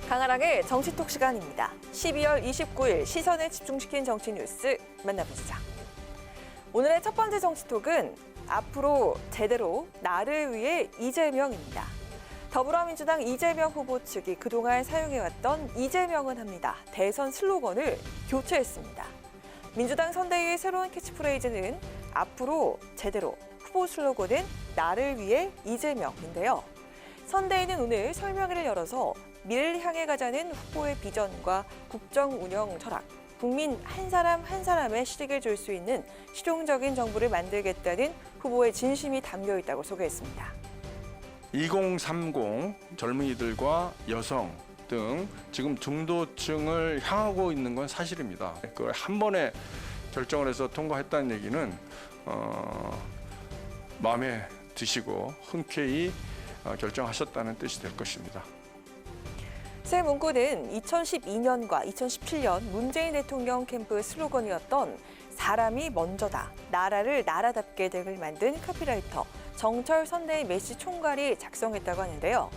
강아랑의 정치톡 시간입니다. 12월 29일 시선을 집중시킨 정치 뉴스 만나보시죠. 오늘의 첫 번째 정치톡은 앞으로 제대로 나를 위해 이재명입니다. 더불어민주당 이재명 후보 측이 그동안 사용해왔던 이재명은 합니다. 대선 슬로건을 교체했습니다. 민주당 선대위의 새로운 캐치프레이즈는 앞으로 제대로 후보 슬로건은 나를 위해 이재명인데요. 선대위는 오늘 설명회를 열어서 미래를 향해 가자는 후보의 비전과 국정 운영 철학, 국민 한 사람 한 사람의 실익을 줄 수 있는 실용적인 정부를 만들겠다는 후보의 진심이 담겨 있다고 소개했습니다. 2030 젊은이들과 여성 등 지금 중도층을 향하고 있는 건 사실입니다. 그걸 한 번에 결정을 해서 통과했다는 얘기는 마음에 드시고 흔쾌히 결정하셨다는 뜻이 될 것입니다. 새 문구는 2012년과 2017년 문재인 대통령 캠프 슬로건이었던 사람이 먼저다, 나라를 나라답게 등을 만든 카피라이터 정철 선대위 메시 총괄이 작성했다고 하는데요.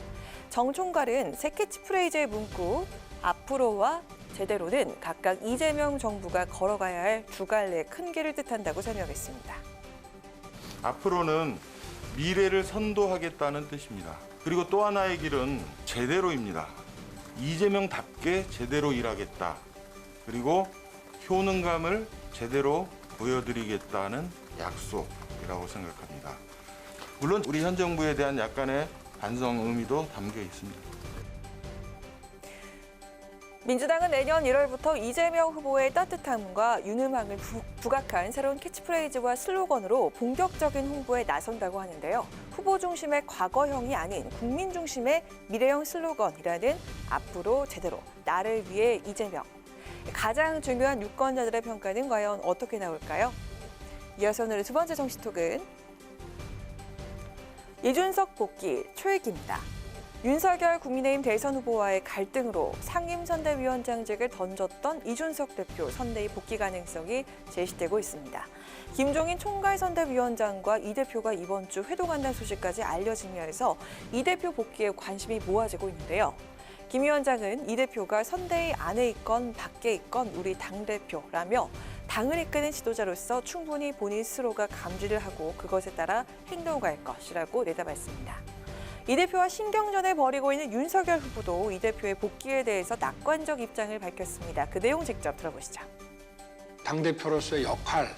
정 총괄은 새 캐치프레이즈의 문구 앞으로와 제대로는 각각 이재명 정부가 걸어가야 할 두 갈래의 큰 길을 뜻한다고 설명했습니다. 앞으로는 미래를 선도하겠다는 뜻입니다. 그리고 또 하나의 길은 제대로입니다. 이재명답게 제대로 일하겠다. 그리고 효능감을 제대로 보여드리겠다는 약속이라고 생각합니다. 물론 우리 현 정부에 대한 약간의 반성 의미도 담겨 있습니다. 민주당은 내년 1월부터 이재명 후보의 따뜻함과 유능함을 부각한 새로운 캐치프레이즈와 슬로건으로 본격적인 홍보에 나선다고 하는데요. 후보 중심의 과거형이 아닌 국민 중심의 미래형 슬로건이라는 앞으로 제대로 나를 위해 이재명. 가장 중요한 유권자들의 평가는 과연 어떻게 나올까요? 이어서 오늘의 두 번째 정치톡은 이준석 복귀 초읽기입니다. 윤석열 국민의힘 대선 후보와의 갈등으로 상임선대위원장직을 던졌던 이준석 대표 선대위 복귀 가능성이 제시되고 있습니다. 김종인 총괄선대위원장과 이 대표가 이번 주 회동한다는 소식까지 알려지면서 이 대표 복귀에 관심이 모아지고 있는데요. 김 위원장은 이 대표가 선대위 안에 있건 밖에 있건 우리 당대표라며 당을 이끄는 지도자로서 충분히 본인 스스로가 감지를 하고 그것에 따라 행동할 것이라고 내다봤습니다. 이 대표와 신경전을 벌이고 있는 윤석열 후보도 이 대표의 복귀에 대해서 낙관적 입장을 밝혔습니다. 그 내용 직접 들어보시죠. 당대표로서의 역할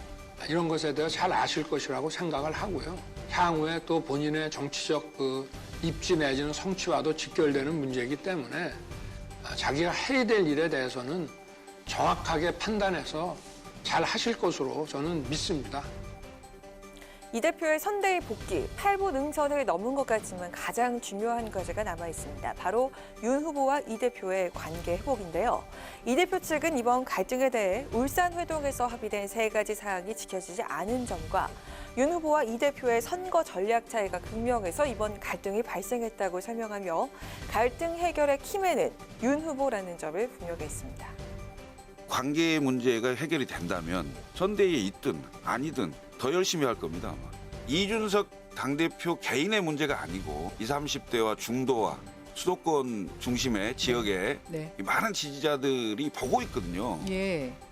이런 것에 대해 잘 아실 것이라고 생각을 하고요. 향후에 또 본인의 정치적 입지 내지는 성취와도 직결되는 문제이기 때문에 자기가 해야 될 일에 대해서는 정확하게 판단해서 잘 하실 것으로 저는 믿습니다. 이 대표의 선대위 복귀, 8부 능선을 넘은 것 같지만 가장 중요한 과제가 남아 있습니다. 바로 윤 후보와 이 대표의 관계 회복인데요. 이 대표 측은 이번 갈등에 대해 울산 회동에서 합의된 3가지 사항이 지켜지지 않은 점과 윤 후보와 이 대표의 선거 전략 차이가 극명해서 이번 갈등이 발생했다고 설명하며 갈등 해결의 키맨은 윤 후보라는 점을 분명했습니다. 관계 문제가 해결이 된다면 선대위에 있든 아니든 더 열심히 할 겁니다. 아마. 이준석 당대표 개인의 문제가 아니고 20, 30대와 중도와 수도권 중심의 지역에 많은 지지자들이 보고 있거든요.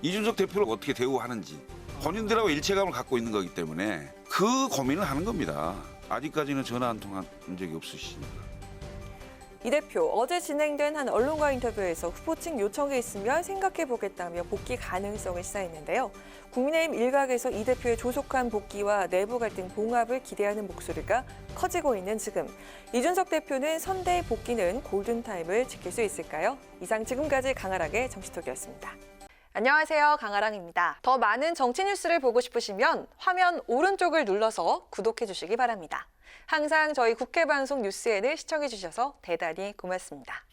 이준석 대표를 어떻게 대우하는지 본인들하고 일체감을 갖고 있는 거기 때문에 그 고민을 하는 겁니다. 아직까지는 전화 한 통 한 적이 없으시니까. 이 대표 어제 진행된 한 언론과 인터뷰에서 후보 측 요청이 있으면 생각해보겠다며 복귀 가능성을 시사했는데요. 국민의힘 일각에서 이 대표의 조속한 복귀와 내부 갈등 봉합을 기대하는 목소리가 커지고 있는 지금 이준석 대표는 선대위 복귀는 골든타임을 지킬 수 있을까요? 이상 지금까지 강아랑의 정치톡이었습니다. 안녕하세요. 강아랑입니다. 더 많은 정치 뉴스를 보고 싶으시면 화면 오른쪽을 눌러서 구독해 주시기 바랍니다. 항상 저희 국회방송 뉴스엔을 시청해 주셔서 대단히 고맙습니다.